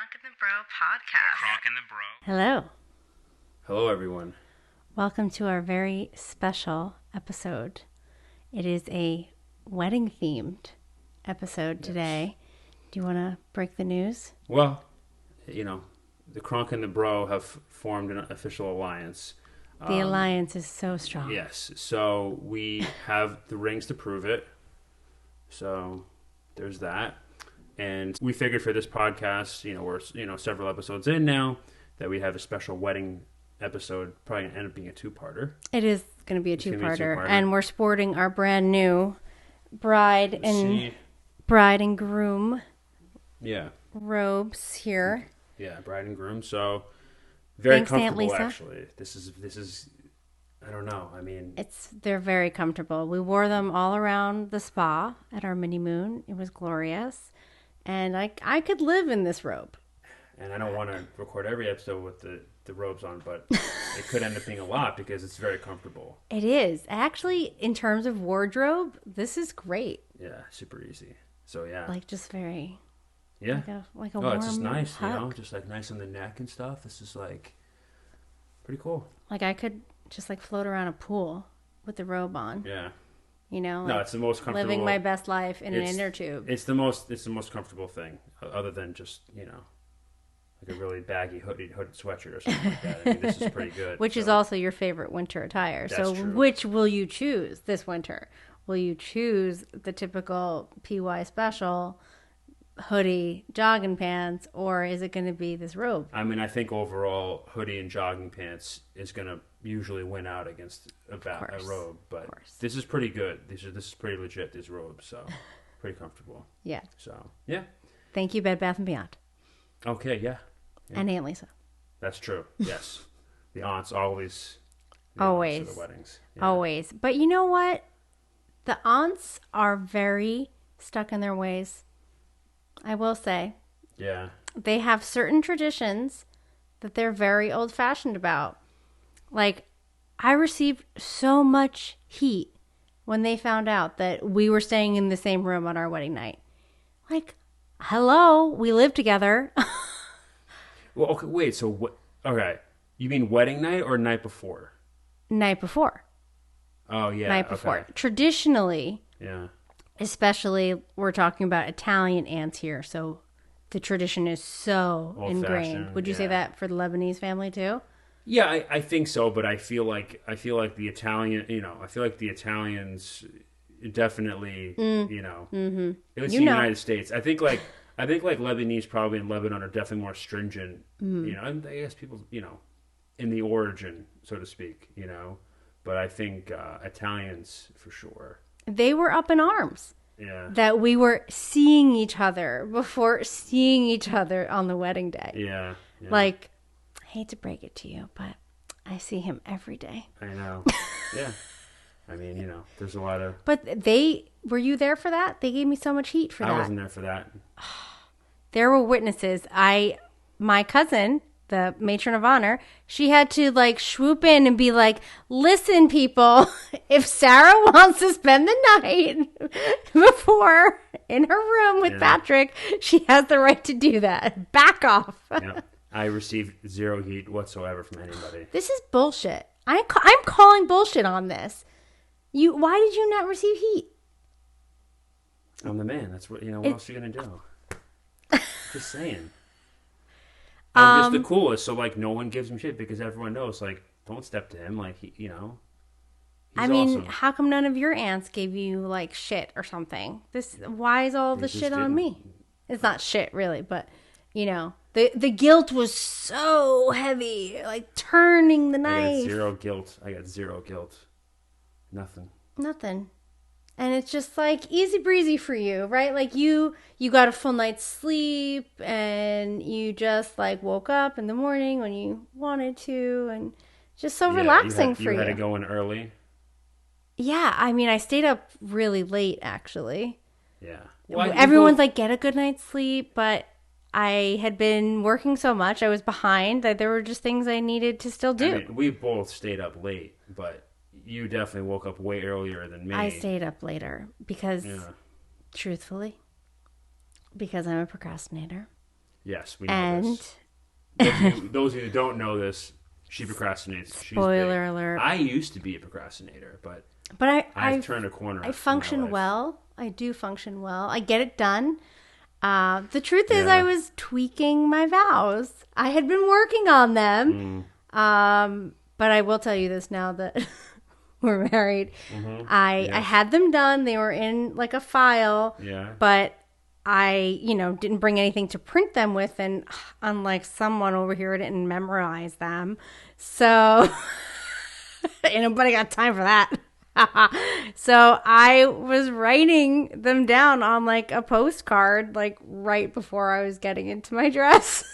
Cronk the Bro Podcast. Cronk the Bro. Hello. Hello, everyone. Welcome to our very special episode. It is a wedding-themed episode today. Do you want to break the news? Well, you know, the Cronk and the Bro have formed an official alliance. The alliance is so strong. Yes. So we have the rings to prove it. So there's that. And we figured for this podcast, we're several episodes in now, that we have a special wedding episode. Probably going to end up being a two-parter. It is going to be a two-parter. And we're sporting our brand new bride and groom robes here. Yeah, bride and groom. So very Thanks, Aunt comfortable, Lisa. actually. This is I don't know. I mean, They're very comfortable. We wore them all around the spa at our mini moon. It was glorious. And I could live in this robe. and I don't want to record every episode with the robes on, but it could end up being a lot because it's very comfortable. It is. Actually, in terms of wardrobe, this is great. Yeah, super easy. So yeah. Like just very Yeah. like a Oh, warm it's just nice, hug. just like nice on the neck and stuff. This is like pretty cool. Like I could just like float around a pool with the robe on. Yeah. No, it's the most comfortable. living my best life in an inner tube. It's the most comfortable thing, other than just, like a really baggy hooded sweatshirt or something like that. I mean, this is pretty good. Which is also your favorite winter attire. That's true. Which will you choose this winter? Will you choose the typical PY special hoodie, jogging pants, or is it going to be this robe? I mean, I think overall hoodie and jogging pants is going to usually win out against a robe, but this is pretty good. This is pretty legit, these robes, so pretty comfortable. Yeah. So, yeah. Thank you, Bed Bath & Beyond. Okay, yeah. And Aunt Lisa. That's true, yes. The aunts always. Always. For the weddings. Yeah. Always. But you know what? The aunts are very stuck in their ways. I will say. Yeah. They have certain traditions that they're very old-fashioned about. Like, I received so much heat when they found out that we were staying in the same room on our wedding night. Like, hello, we live together. Well, okay, wait, so what? Okay. You mean wedding night or night before? Night before. Oh, yeah. Night before. Okay. Traditionally, Yeah. especially, we're talking about Italian aunts here, so the tradition is so ingrained. Would you say that for the Lebanese family too? Yeah, I think so, but I feel like the Italian, I feel like the Italians definitely, Mm-hmm. at least in the United States. I think like Lebanese probably in Lebanon are definitely more stringent, and I guess people, in the origin, so to speak, but I think Italians for sure. They were up in arms. Yeah. That we were seeing each other before seeing each other on the wedding day. Yeah. Like, I hate to break it to you, but I see him every day. I know. Yeah. I mean, there's a lot of... But were you there for that? They gave me so much heat for that. I wasn't there for that. There were witnesses. My cousin, the matron of honor, she had to like swoop in and be like, listen, people, if Sarah wants to spend the night before in her room with Patrick, she has the right to do that. Back off. Yeah. I received zero heat whatsoever from anybody. This is bullshit. I'm calling bullshit on this. Why did you not receive heat? I'm the man. That's what else are you gonna do? Just saying. I'm just the coolest, so like no one gives him shit because everyone knows like don't step to him, like he's I mean, awesome. how come none of your aunts gave you like shit or something? Why is all the shit on me? It's not shit really, but the guilt was so heavy, like turning the knife. I got zero guilt. Nothing. And it's just like easy breezy for you, right? Like you got a full night's sleep and you just like woke up in the morning when you wanted to and just so relaxing for you. You had to go in early? Yeah, I mean, I stayed up really late actually. Yeah. Well, everyone's like, get a good night's sleep, but I had been working so much, I was behind that there were just things I needed to still do. I mean, we both stayed up late, but you definitely woke up way earlier than me. I stayed up later because, truthfully, because I'm a procrastinator. Yes, we know And this. Those of you who don't know this, she procrastinates. spoiler alert. I used to be a procrastinator, but I've turned a corner. I in function my life. well. I do function well. I get it done. The truth is, Yeah. I was tweaking my vows. I had been working on them. But I will tell you this now that we're married. Mm-hmm. I had them done. They were in like a file. Yeah. But I, didn't bring anything to print them with. And unlike someone over here, I didn't memorize them. So ain't nobody got time for that. So I was writing them down on like a postcard, like right before I was getting into my dress.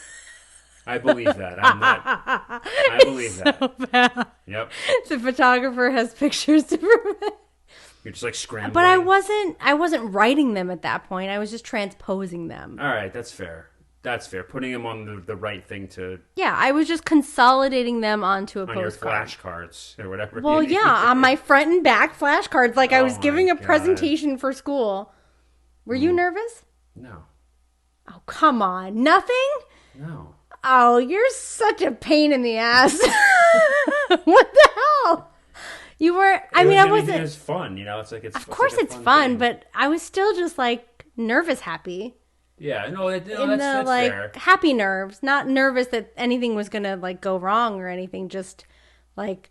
I believe that. I believe that. Bad. Yep. The photographer has pictures to prove it. You're just like scrambling. But I wasn't writing them at that point. I was just transposing them. All right, that's fair. That's fair. Putting them on the right thing to Yeah, I was just consolidating them onto a on your postcard. flashcards or whatever. Well, yeah, on my front and back flashcards, like I Oh was giving my a God. presentation for school. Were you nervous? No. Oh, come on. Nothing? No. Oh, you're such a pain in the ass. What the hell? You were, I wasn't. It's fun, it's like it's. Of course it's fun, but I was still just like nervous happy. Yeah, no, In that's like fair. happy nerves, not nervous that anything was going to like go wrong or anything, just like,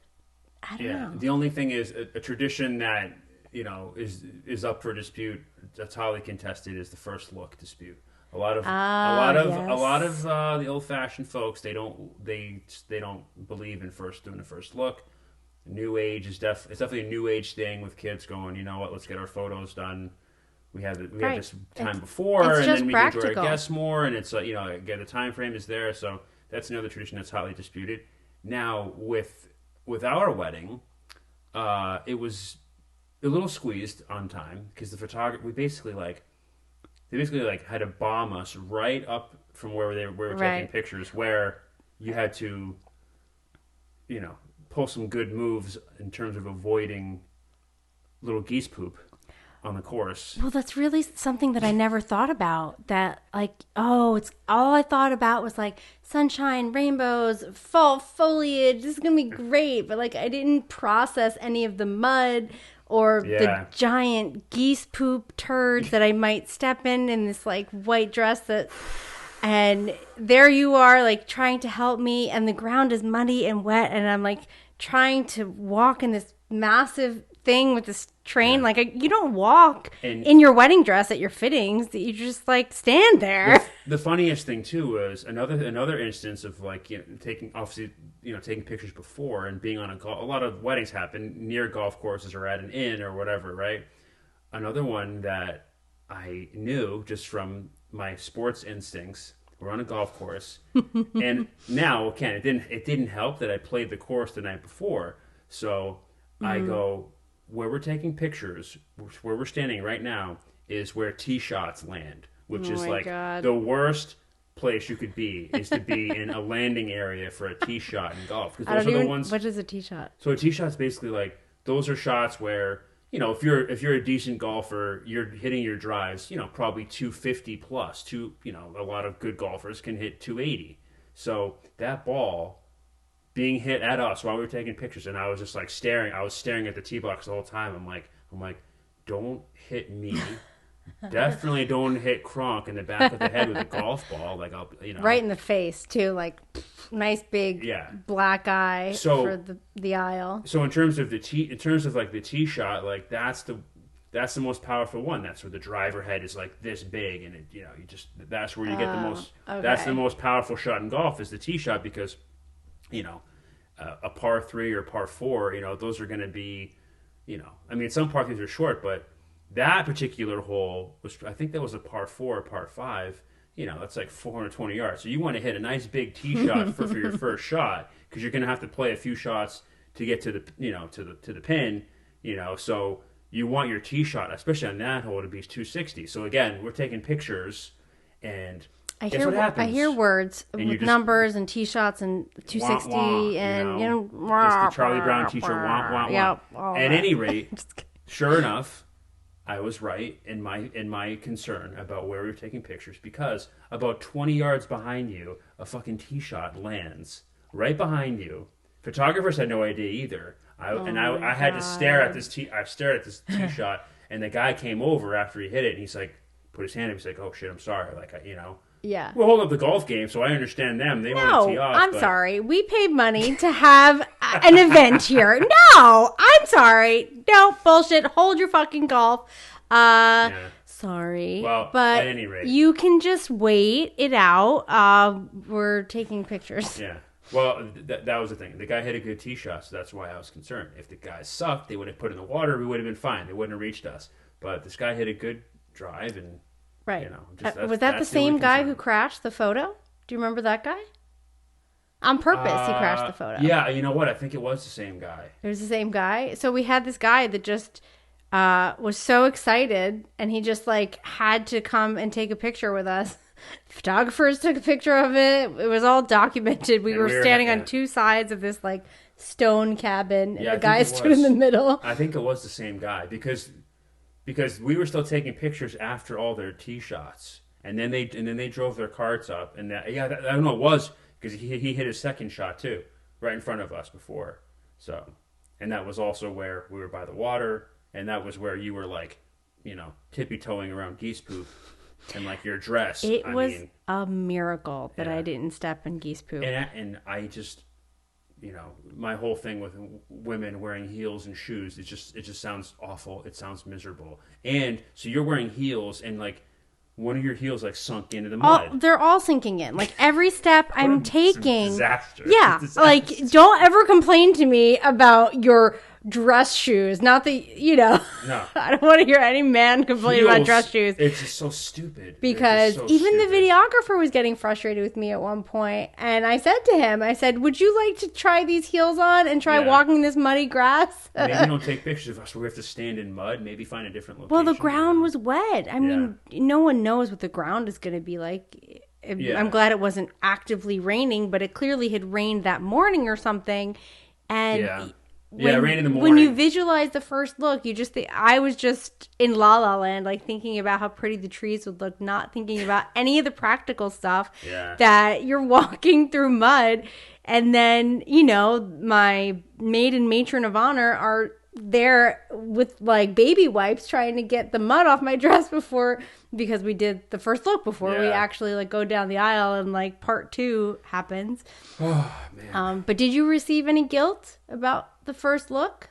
I don't know. The only thing is a tradition that is up for dispute. That's highly contested. Is the first look dispute. A lot of the old fashioned folks they don't believe in doing the first look. New age is it's definitely a new age thing with kids going. You know what? Let's get our photos done. We have this time before, it's and just then we practical. can do our guests more, and it's get the time frame is there. So that's another tradition that's hotly disputed. Now with our wedding, it was a little squeezed on time because the photographer they basically had to bomb us right up from where we were taking pictures, where you had to, pull some good moves in terms of avoiding little geese poop on the course. Well, that's really something that I never thought about. That it's all I thought about was like sunshine, rainbows, fall foliage. This is gonna be great, but like I didn't process any of the mud or the giant geese poop turds that I might step in this like white dress and there you are like trying to help me and the ground is muddy and wet and I'm like trying to walk in this massive thing with this train. Like you don't walk in your wedding dress at your fittings. You just like stand there. The funniest thing too was another instance of like taking pictures before and being on a lot of weddings happen near golf courses or at an inn or whatever, right? Another one that I knew just from my sports instincts. We're on a golf course, and now again it didn't help that I played the course the night before, so I go. Where we're taking pictures, where we're standing right now, is where tee shots land, which is like the worst place you could be, is to be in a landing area for a tee shot in golf. Because those are the ones. What is a tee shot? So a tee shot's basically like those are shots where if you're a decent golfer, you're hitting your drives, probably 250 plus. A lot of good golfers can hit 280. So that ball being hit at us while we were taking pictures, and I was just like staring. I was staring at the tee box the whole time. I'm like, don't hit me. Definitely don't hit Cronk in the back of the head with a golf ball. Like right in the face too. Like nice big black eye for the aisle. So in terms of the tee shot, like that's the most powerful one. That's where the driver head is like this big, and that's where you get the most. Okay. That's the most powerful shot in golf is the tee shot because. A par 3 or par 4, those are going to be, some par 3s are short, but that particular hole I think that was a par 4 or par 5, that's like 420 yards. So you want to hit a nice big tee shot for your first shot because you're going to have to play a few shots to get to the, to the pin, so you want your tee shot, especially on that hole, to be 260. So again, we're taking pictures and I I hear words with numbers and tee shots and 260 wah, wah, and just the Charlie Brown teacher wah wah wah. Yep, At any rate, sure enough, I was right in my concern about where we were taking pictures, because about 20 yards behind you, a fucking tee shot lands right behind you. Photographers had no idea either. I had to stare at this tee. I stared at this tee shot, and the guy came over after he hit it, and he's like, put his hand up. He's like, "Oh shit, I'm sorry." Like, Yeah. We're holding up the golf game, so I understand them. They want to tee off. I'm sorry. We paid money to have an event here. No, I'm sorry. No, bullshit. Hold your fucking golf. Sorry. Well, but at any rate, you can just wait it out. We're taking pictures. Yeah. Well, that was the thing. The guy hit a good tee shot, so that's why I was concerned. If the guy sucked, they would have put it in the water. We would have been fine. They wouldn't have reached us. But this guy hit a good drive, and right. Just, was that the same guy who crashed the photo? Do you remember that guy? On purpose, he crashed the photo. Yeah, you know what? I think it was the same guy. It was the same guy. So we had this guy that just was so excited, and he just like had to come and take a picture with us. Photographers took a picture of it. It was all documented. We were standing on two sides of this like stone cabin, and the guy stood in the middle. I think it was the same guy because we were still taking pictures after all their tee shots, and then they drove their carts up, and I don't know, it was because he hit his second shot too, right in front of us before. So, and that was also where we were by the water, and that was where you were like, tippy toeing around geese poop. And like your dress, it was a miracle that I didn't step in geese poop. And I just, my whole thing with women wearing heels and shoes, it just sounds awful. It sounds miserable. And so you're wearing heels, and like one of your heels like sunk into the mud. They're all sinking in. Like every step I'm taking. Disaster. Yeah, like don't ever complain to me about your dress shoes. Not that no. I don't want to hear any man complain about dress shoes. It's just so stupid. Because even the videographer was getting frustrated with me at one point, and I said to him, "Would you like to try these heels on and try walking this muddy grass?" Maybe don't take pictures of us where we have to stand in mud. Maybe find a different location. Well, the ground was wet. I mean, no one knows what the ground is going to be like. I'm glad it wasn't actively raining, but it clearly had rained that morning or something. And it rained in the morning. When you visualize the first look, I was just in La La Land, like thinking about how pretty the trees would look, not thinking about any of the practical stuff that you're walking through mud. And then, my maid and matron of honor are there with like baby wipes trying to get the mud off my dress because we did the first look before we actually like go down the aisle and like part 2 happens. Oh man. But did you receive any guilt about the first look?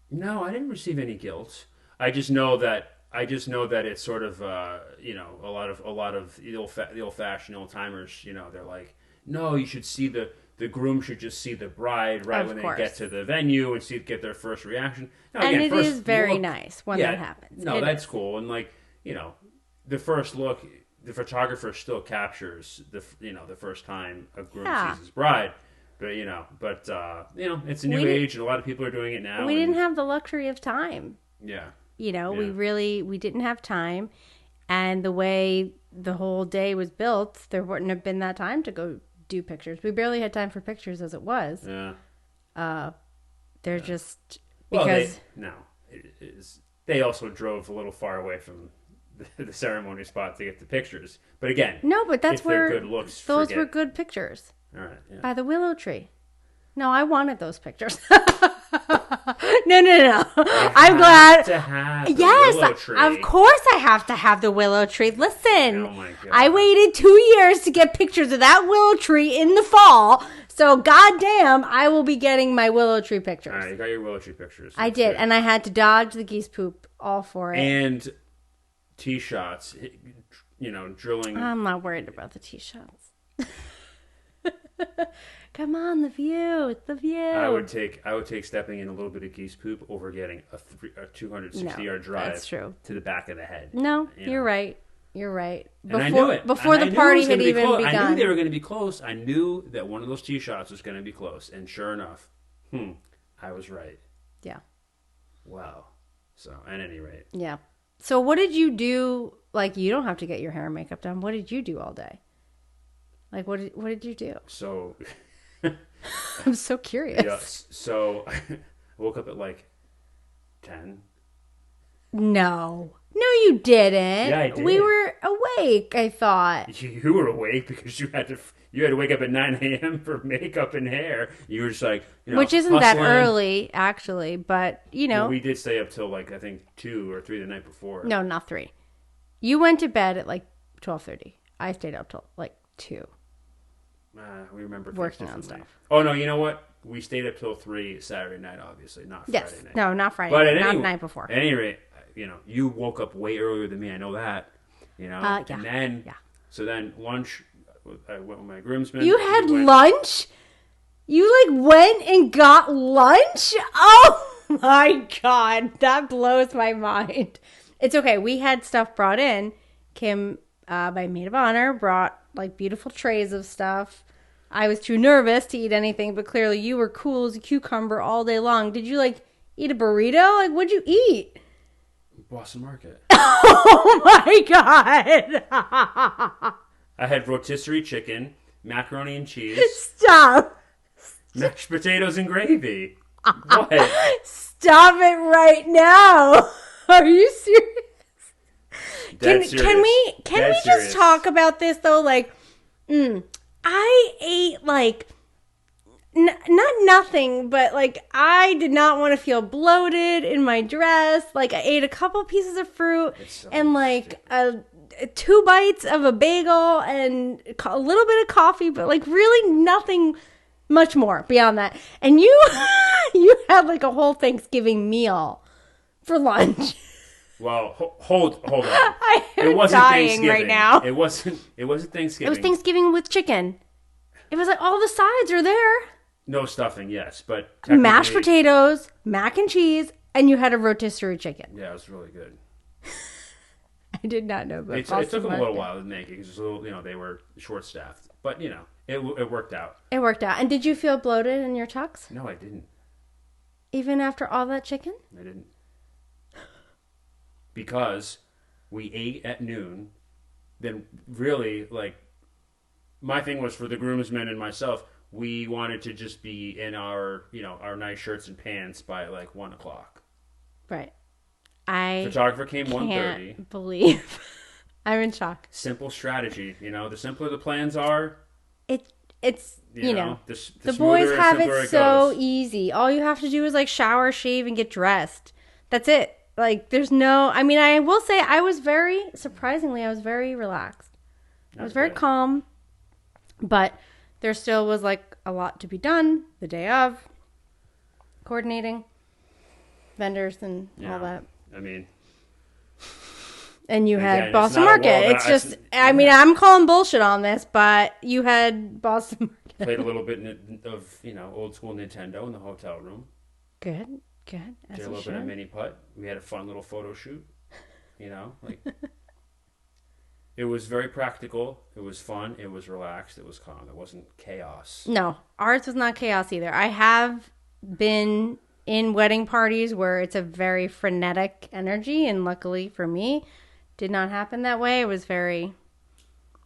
No, I didn't receive any guilt. I just know that it's sort of a lot of the old fashioned old timers, they're like, no, you should see the groom should just see the bride when they get to the venue and get their first reaction. Now, and it is very nice when that happens. No, that's cool. And like, the first look, the photographer still captures the first time a groom sees his bride. But it's a new age, and a lot of people are doing it now. We didn't have the luxury of time. Yeah. We didn't have time, and the way the whole day was built, there wouldn't have been that time to go do pictures. We barely had time for pictures as it was. Yeah. They're just because they also drove a little far away from the ceremony spot to get the pictures. But again, but that's where good looks. Those were good pictures. All right. Yeah. By the willow tree. No, I wanted those pictures. No. I'm glad to have willow tree. Of course I have to have the willow tree. Listen, oh my God. I waited 2 years to get pictures of that willow tree in the fall. So goddamn, I will be getting my willow tree pictures. All right, you got your willow tree pictures. I did, and I had to dodge the geese poop all for it. And tee shots, drilling. I'm not worried about the tee shots. Come on, the view. It's the view. I would take stepping in a little bit of geese poop over getting a 260-yard drive that's true. To the back of the head. No, you're right. You're right. And I knew it. Before the party had even begun. I knew they were going to be close. I knew that one of those tee shots was going to be close. And sure enough, I was right. Yeah. Wow. So, at any rate. Yeah. So what did you do? Like, you don't have to get your hair and makeup done. What did you do all day? Like, what did you do? So... I'm so curious. Yeah, so I woke up at like 10. No, you didn't. Yeah, I did. We were awake, I thought. You were awake because you had to wake up at 9 a.m. for makeup and hair. You were just like, which isn't that hustling. early, actually, but Well, we did stay up till like I think 2 or 3 the night before. No, not 3. You went to bed at like 12:30. I stayed up till like 2. We remember Working on stuff. Oh no, you know what? We stayed up till 3 Saturday night, obviously, not Friday night. No, not Friday. But not the night before. At any rate, you woke up way earlier than me. I know that. Yeah. And then so then lunch. I went with my groomsmen. You had lunch? You like went and got lunch? Oh my God, that blows my mind. It's okay. We had stuff brought in. Kim, my maid of honor, brought like beautiful trays of stuff. I was too nervous to eat anything, but clearly you were cool as a cucumber all day long. Did you like eat a burrito? Like, what'd you eat? Boston Market. Oh my God. I had rotisserie chicken, macaroni and cheese. Stop. Mashed potatoes and gravy. What? Stop it right now. Are you serious? Can we just talk about this though? Like, I ate like not nothing, but like I did not want to feel bloated in my dress. Like I ate a couple pieces of fruit and like 2 bites of a bagel and a little bit of coffee, but like really nothing much more beyond that. And you had like a whole Thanksgiving meal for lunch. Well, hold on. It wasn't dying Thanksgiving right now. It wasn't Thanksgiving. It was Thanksgiving with chicken. It was like all the sides are there. No stuffing, yes, but mashed potatoes, mac and cheese, and you had a rotisserie chicken. Yeah, it was really good. I did not know about it. It took them a little while to make it because they were short-staffed, but it worked out. It worked out. And did you feel bloated in your tux? No, I didn't. Even after all that chicken? I didn't. Because we ate at noon, then really, like, my thing was for the groomsmen and myself, we wanted to just be in our nice shirts and pants by like 1 o'clock. Right. Photographer came 1:30. Can't believe. I'm in shock. Simple strategy, the simpler the plans are. It's the boys have it so easy. All you have to do is like shower, shave, and get dressed. That's it. Like there's no. I mean, I will say I was very relaxed. I was very calm, but there still was like a lot to be done the day of, coordinating vendors and all that. I mean, and you had Boston Market. It's just, I mean, I'm calling bullshit on this, but you had Boston Market. Played a little bit of old school Nintendo in the hotel room. Good. Did a little bit of mini putt. We had a fun little photo shoot. It was very practical. It was fun. It was relaxed. It was calm. It wasn't chaos. No, ours was not chaos either. I have been in wedding parties where it's a very frenetic energy, and luckily for me, did not happen that way. It was very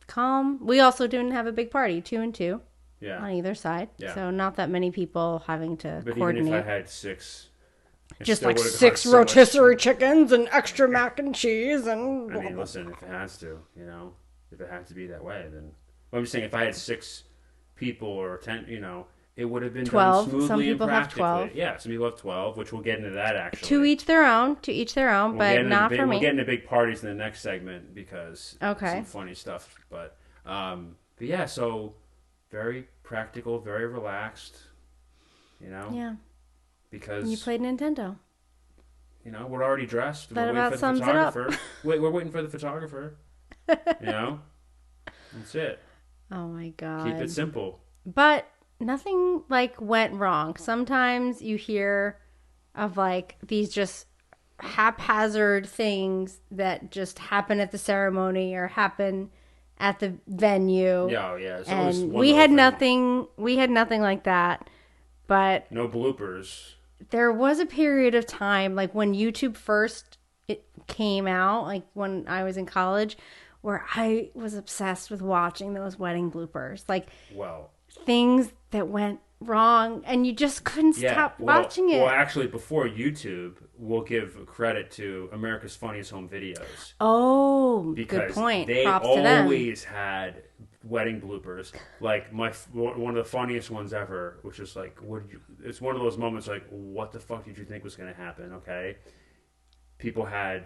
calm. We also didn't have a big party, 2 and 2 on either side. Yeah. So not that many people having to coordinate. Even if I had 6... Just like 6 rotisserie chickens and extra mac and cheese and... I mean, listen, if it has to, if it had to be that way, then... Well, I'm just saying, if I had 6 people or 10, it would have been 12. Done smoothly some people and have 12. Yeah, some people have 12, which we'll get into that, actually. To each their own, but not for me. We'll get into big parties in the next segment because some funny stuff. But yeah, so very practical, very relaxed, Yeah. Because you played Nintendo. We're already dressed. That we're about sums it up. We're waiting for the photographer. That's it. Oh my God. Keep it simple. But nothing like went wrong. Sometimes you hear of like these just haphazard things that just happen at the ceremony or happen at the venue. Yeah. So and we had nothing like that. But no bloopers. There was a period of time, like when YouTube first came out, like when I was in college, where I was obsessed with watching those wedding bloopers. Like, things that went wrong, and you just couldn't stop watching it. Well, actually, before YouTube, we'll give credit to America's Funniest Home Videos. Oh, because good point. They Props to them. always had wedding bloopers. Like one of the funniest ones ever, which is like, it's one of those moments like, what the fuck did you think was going to happen? Okay, people had,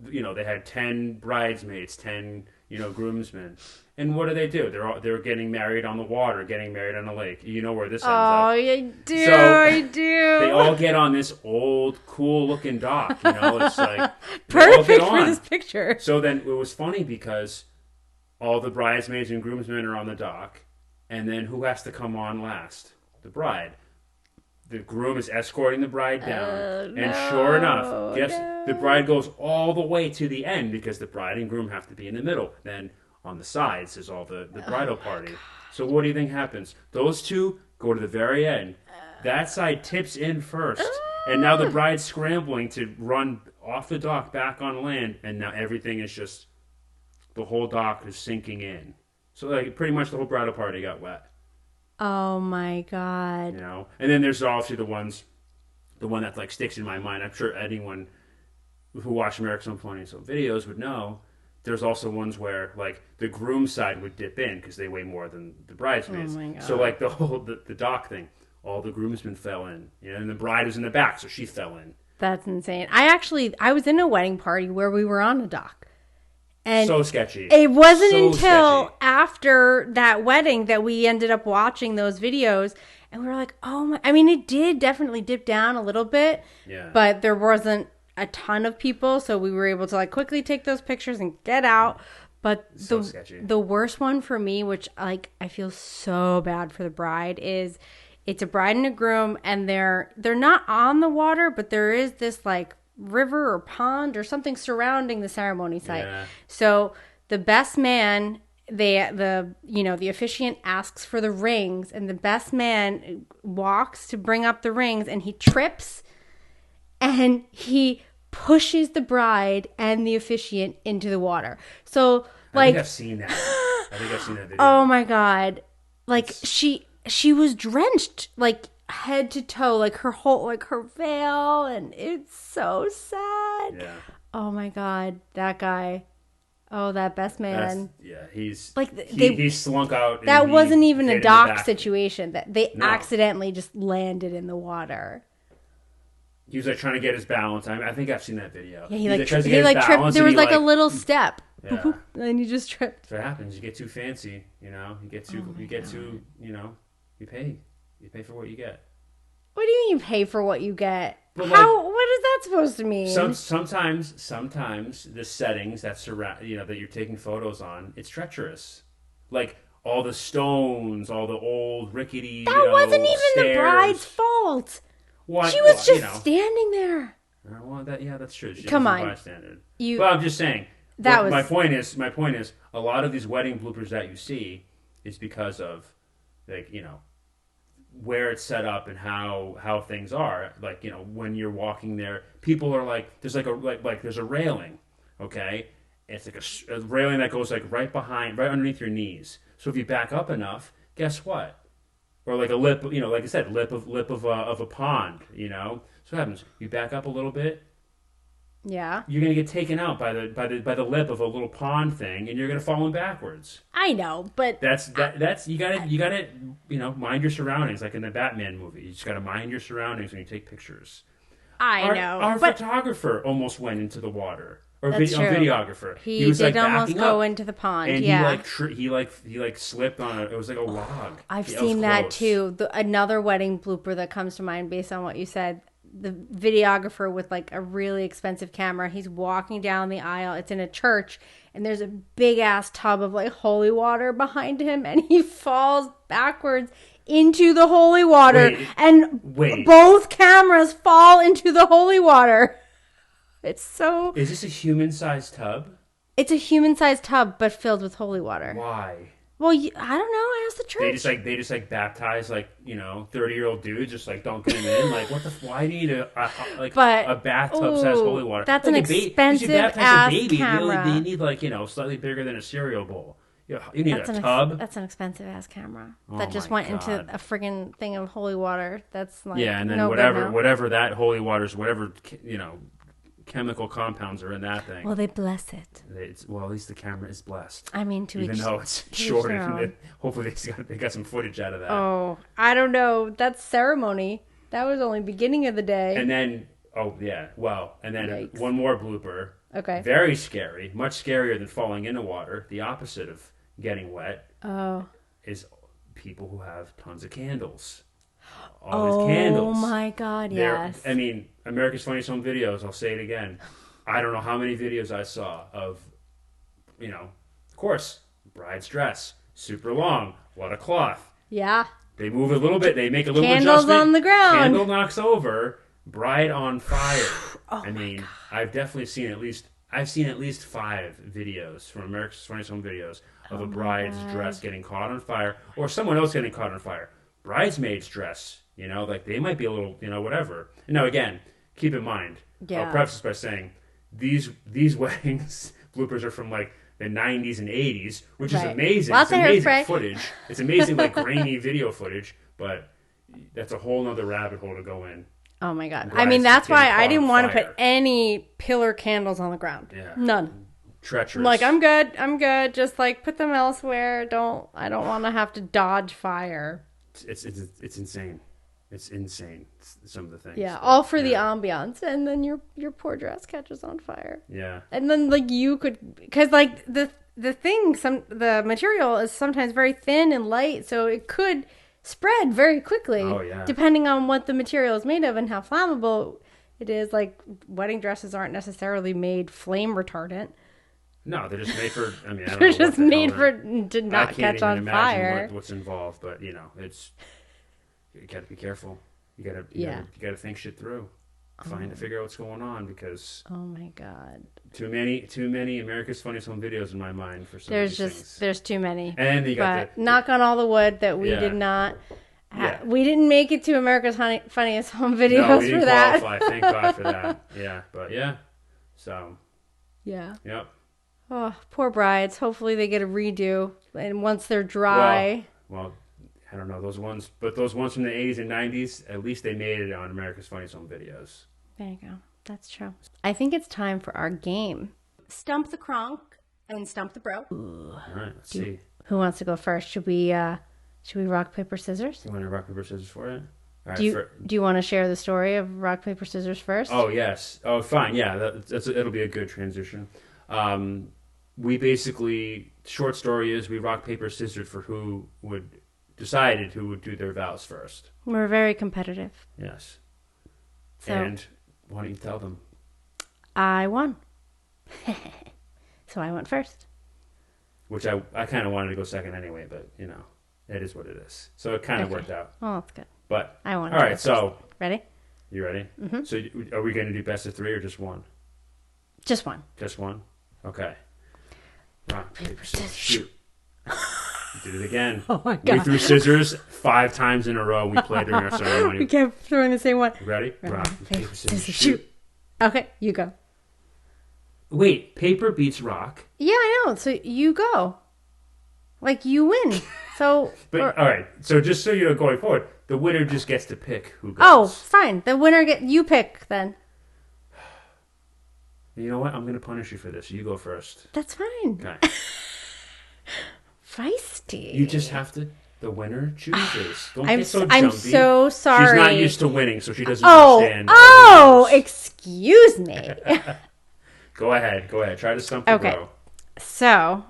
they had 10 bridesmaids, 10 groomsmen. And what do? They're getting married on the water, getting married on a lake. You know where this ends up. Oh, I do. So, I do. They all get on this old, cool-looking dock. It's like perfect for this picture. So then it was funny because all the bridesmaids and groomsmen are on the dock, and then who has to come on last? The bride. The groom is escorting the bride down, and sure enough, the bride goes all the way to the end because the bride and groom have to be in the middle. Then on the sides is all the bridal party. So what do you think happens? Those two go to the very end. That side tips in first. And now the bride's scrambling to run off the dock back on land. And now everything is just, the whole dock is sinking in. So like pretty much the whole bridal party got wet. Oh my God. And then there's obviously the one that like sticks in my mind. I'm sure anyone who watched America's Funniest Home Videos would know. There's also ones where, like, the groom side would dip in because they weigh more than the bridesmaids. Oh my God. So, like, the dock thing, all the groomsmen fell in. And the bride was in the back, so she fell in. That's insane. I was in a wedding party where we were on a dock. And so sketchy. It wasn't until after that wedding that we ended up watching those videos. And we were like, oh my... I mean, it did definitely dip down a little bit. Yeah. But there wasn't a ton of people, so we were able to like quickly take those pictures and get out. But the worst one for me, which like I feel so bad for the bride, is it's a bride and a groom, and they're not on the water, but there is this like river or pond or something surrounding the ceremony site. Yeah. So the best man, the officiant asks for the rings, and the best man walks to bring up the rings, and he trips. And he pushes the bride and the officiant into the water. So, like... I think I've seen that. Video. Oh, my God. Like, she was drenched, like, head to toe. Like, her veil. And it's so sad. Yeah. Oh, my God. That guy. Oh, that best man. He's... Like, he slunk out. That wasn't even a dock situation. That they accidentally just landed in the water. He was like trying to get his balance. I think I've seen that video. Yeah, he tripped. There was like a little step. Yeah. And you just tripped. That's what happens. You get too fancy, You pay. You pay for what you get. What do you mean you pay for what you get? But what is that supposed to mean? Sometimes the settings that surround, that you're taking photos on, it's treacherous. Like all the stones, all the old rickety. That wasn't even stairs. The bride's fault. What? She was just standing there. That's true. Come on. But I'm just saying. My point is, a lot of these wedding bloopers that you see is because of, like, where it's set up and how things are. Like, when you're walking there, people are like, there's there's a railing, okay? It's like a railing that goes like right underneath your knees. So if you back up enough, guess what? Or like a lip, like I said, lip of a pond, So what happens? You back up a little bit. Yeah. You're gonna get taken out by the lip of a little pond thing, and you're gonna fall in backwards. I know, but that's you gotta mind your surroundings, like in the Batman movie. You just gotta mind your surroundings when you take pictures. I know. Our photographer almost went into the water. Or videographer. He was did like almost go into the pond. And yeah. he slipped on it. It was like a log. I've seen that too. Another wedding blooper that comes to mind based on what you said. The videographer with like a really expensive camera. He's walking down the aisle. It's in a church, and there's a big ass tub of like holy water behind him, and he falls backwards into the holy water, both cameras fall into the holy water. It's so... Is this a human-sized tub? It's a human-sized tub, but filled with holy water. Why? Well, I don't know. I asked the church. They just baptize 30-year-old dudes, just like dunk them in. Like, what the? Why do you need a bathtub size holy water? That's like an expensive ass baby, camera. they need slightly bigger than a cereal bowl. You need a tub. That's an expensive ass camera Oh that just my went into God. a friggin' thing of holy water. That's like And then no whatever that holy water's, whatever chemical compounds are in that thing. Well, they bless it. At least the camera is blessed. I mean, even though it's shorted. Hopefully they got some footage out of that. Oh, I don't know. That's ceremony. That was only beginning of the day. And then, Yikes. one more blooper. Okay. Very scary, much scarier than falling into water. The opposite of getting wet is people who have tons of candles. All these candles. Oh my God, yes. I mean, America's Funniest Home Videos, I'll say it again. I don't know how many videos I saw of, of course, bride's dress, super long, a lot of cloth. Yeah. They move a little bit, they make a little Candles adjustment. on the ground. Candle knocks over, bride on fire. Oh I mean, I've definitely seen at least 5 videos from America's Funniest Home Videos of a bride's dress getting caught on fire or someone else getting caught on fire. Bridesmaid's dress, they might be a little, whatever. Now, again, keep in mind, I'll preface this by saying these weddings bloopers are from like the 90s and 80s, which is amazing. Lots of amazing footage. It's amazing, like grainy video footage, but that's a whole nother rabbit hole to go in. Oh my God. I mean, that's why I didn't want to put any pillar candles on the ground. Yeah. None. Treacherous. I'm like, I'm good. Just like put them elsewhere. I don't want to have to dodge fire. It's insane. It's insane. Some of the things. Yeah, all for the ambiance, and then your poor dress catches on fire. Yeah. And then like you could, because like the the material is sometimes very thin and light, so it could spread very quickly. Oh yeah. Depending on what the material is made of and how flammable it is. Like wedding dresses aren't necessarily made flame retardant. No, they're just made for. I mean, I don't they're know just what the made hell for to not catch on fire. I can't even imagine what's involved, but you got to be careful. You gotta think shit through. Figure out what's going on because. Oh my God. Too many America's Funniest Home Videos in my mind for some of these things. There's too many. And then you got knock on all the wood that we did not. We didn't make it to America's Funniest Home Videos no, we didn't for that. Qualify. Thank God for that. Yeah, but yeah. So. Yeah. Yep. Oh, poor brides. Hopefully they get a redo, and once they're dry. Well, I don't know those ones, but those ones from the 80s and 90s, at least they made it on America's Funniest Home Videos. There you go. That's true. I think it's time for our game. Stump the Cronk and Stump the Bro. All right, let's see. Who wants to go first? Should we rock, paper, scissors? You want to rock, paper, scissors for it? All right, do you want to share the story of rock, paper, scissors first? Oh, yes. Oh, fine. Yeah, it'll be a good transition. We basically, short story is we rock, paper, scissors for who would do their vows first. We're very competitive. Yes. So, and why don't you tell them? I won. So I went first. Which I kind of wanted to go second anyway, but, it is what it is. So it kind of worked out. Oh, that's good. But, I won. All right, so. Ready? You ready? Mm-hmm. So are we going to do best of 3 or just one? Just one. Just one? Okay. Rock, paper, scissors, shoot. We did it again. Oh my God. We threw scissors 5 times in a row. We played during our ceremony. We kept throwing the same one. Ready? Rock, paper, scissors, shoot. Okay, you go. Wait, paper beats rock. Yeah, I know. So you go. Like you win. So. But all right. So just so you're going forward, the winner just gets to pick who goes. Oh, fine. The winner you pick then. You know what? I'm going to punish you for this. You go first. That's fine. Okay. Feisty. You just have to. The winner chooses. Don't get so jumpy. I'm so sorry. She's not used to winning, so she doesn't understand. Excuse me. Go ahead. Try to stump the bro. So,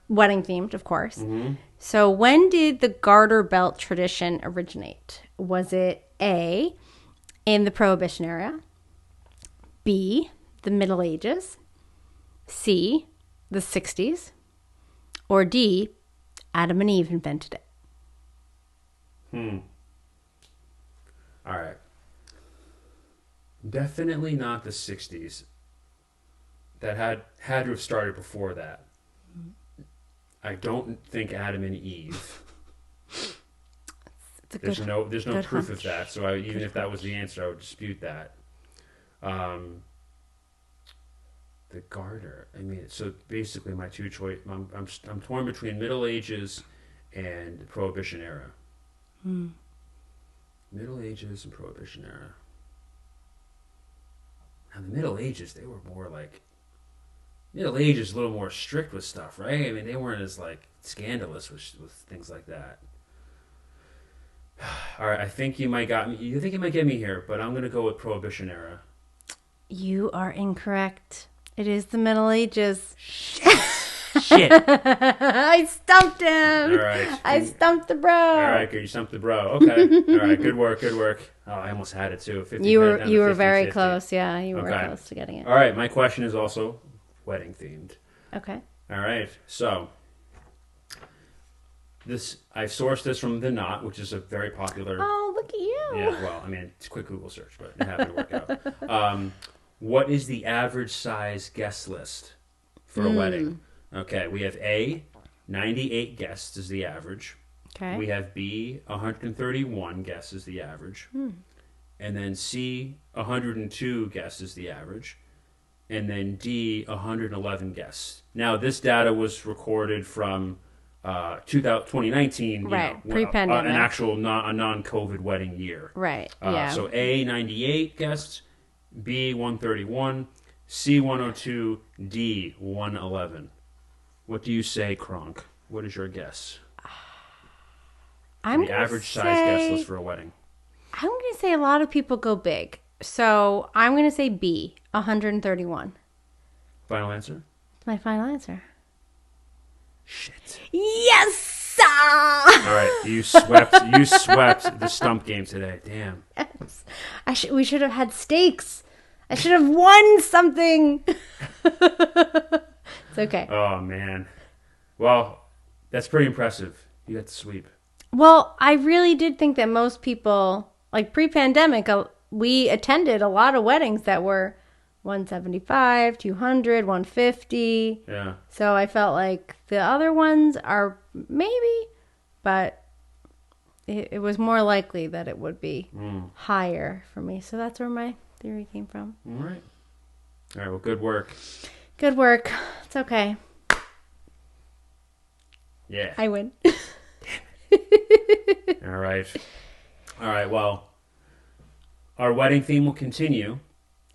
wedding themed, of course. Mm-hmm. So, when did the garter belt tradition originate? Was it A, in the Prohibition era, B, the Middle Ages, C, the 60s, or D, Adam and Eve invented it? All right. Definitely not the 60s. That had to have started before that. I don't think Adam and Eve. There's no proof of that. So even if that was the answer, I would dispute that. The Garter. I mean, so basically my two choice. I'm torn between Middle Ages and Prohibition era. Middle Ages and Prohibition era. Now the Middle Ages, they were more like. Middle Ages a little more strict with stuff, right? I mean, they weren't as like scandalous with things like that. All right, I think you might got me. You think you might get me here, but I'm gonna go with Prohibition era. You are incorrect. It is the Middle Ages. Shit. I stumped him. All right. I stumped the bro. All right, good. You stumped the bro. Okay. All right. Good work. Good work. Oh, I almost had it too. 50, You were 50, very 50. close. Yeah, you were Okay. close to getting it. All right. My question is also wedding themed. Okay. All right. So I've sourced this from The Knot, which is a very popular. Oh, look at you. Yeah. Well, I mean, it's a quick Google search, but it happened to work out. What is the average size guest list for a wedding? Okay, we have A, 98 guests is the average. Okay. We have B, 131 guests is the average. And then C, 102 guests is the average. And then D, 111 guests. Now, this data was recorded from 2019, Right, pre-pandemic. An actual a non-COVID wedding year. Right. Yeah. So A, 98 guests, B, 131, C, 102, D, 111. What do you say, Cronk? What is your guess? I'm The gonna average size say- guest list for a wedding. I'm going to say a lot of people go big. So I'm going to say B, 131. Final answer? That's my final answer. Shit. Yes! All right, you swept the stump game today. Damn. We should have had stakes. I should have won something. It's okay. Oh man. Well, that's pretty impressive. You got the sweep. Well, I really did think that most people, like pre-pandemic, we attended a lot of weddings that were 175, 200, 150. Yeah. So I felt like the other ones are maybe, but it was more likely that it would be higher for me. So that's where my theory came from. All right. All right. Well, good work. Good work. It's okay. Yeah. I win. All right. All right. Well, our wedding theme will continue.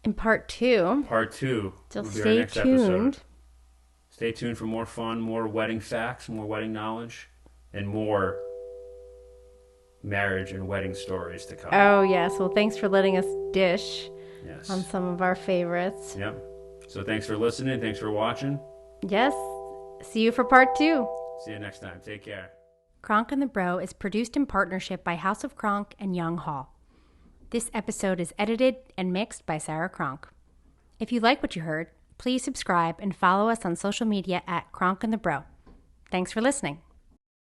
In part 2. Part 2. So will be our stay next tuned. episode. Stay tuned for more fun, more wedding facts, more wedding knowledge, and more marriage and wedding stories to come. Oh, yes. Well, thanks for letting us dish Yes. on some of our favorites. Yep. So thanks for listening. Thanks for watching. Yes. See you for part 2. See you next time. Take care. Cronk and the Bro is produced in partnership by House of Cronk and Young Hall. This episode is edited and mixed by Sarah Cronk. If you like what you heard, please subscribe and follow us on social media at Cronk and the Bro. Thanks for listening.